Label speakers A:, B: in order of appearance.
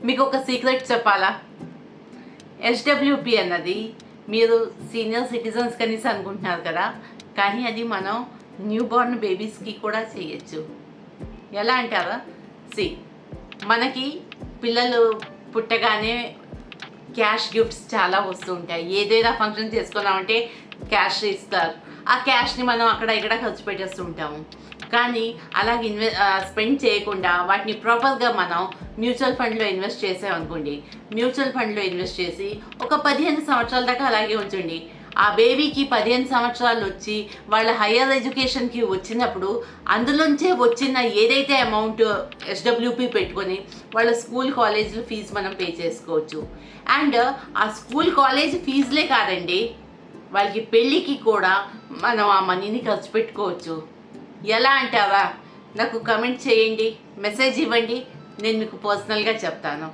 A: మీకు ఒక సీక్రెట్ చెప్పాలా? ఎస్డబ్ల్యూపీ అన్నది మీరు సీనియర్ సిటిజన్స్ కనీసం అనుకుంటున్నారు కదా, కానీ అది మనం న్యూ బోర్న్ బేబీస్కి కూడా చేయొచ్చు. ఎలా అంటారా? మనకి పిల్లలు పుట్టగానే క్యాష్ గిఫ్ట్స్ చాలా వస్తుంటాయి. ఏదైనా ఫంక్షన్ చేసుకున్నామంటే క్యాష్ ఇస్తారు. ఆ క్యాష్ని మనం అక్కడ ఇక్కడ ఖర్చు పెట్టేస్తుంటాము. కానీ అలాగే స్పెండ్ చేయకుండా వాటిని ప్రాపర్గా మనం మ్యూచువల్ ఫండ్లో ఇన్వెస్ట్ చేసామనుకోండి. మ్యూచువల్ ఫండ్లో ఇన్వెస్ట్ చేసి ఒక 15 సంవత్సరాల దాకా అలాగే ఉంచండి. ఆ బేబీకి 15 సంవత్సరాలు వచ్చి వాళ్ళ హయ్యర్ ఎడ్యుకేషన్కి వచ్చినప్పుడు అందులోంచే వచ్చిన ఏదైతే అమౌంట్ ఎస్డబ్ల్యూపీ పెట్టుకొని వాళ్ళ స్కూల్ కాలేజీలు ఫీజు మనం పే చేసుకోవచ్చు. అండ్ ఆ స్కూల్ కాలేజ్ ఫీజులే కాదండి, వాళ్ళకి పెళ్ళికి కూడా మనం ఆ మనీని ఖర్చు పెట్టుకోవచ్చు. ఎలా అంటావా? నాకు కమెంట్ చేయండి, మెసేజ్ ఇవ్వండి, నేను మీకు పర్సనల్గా చెప్తాను.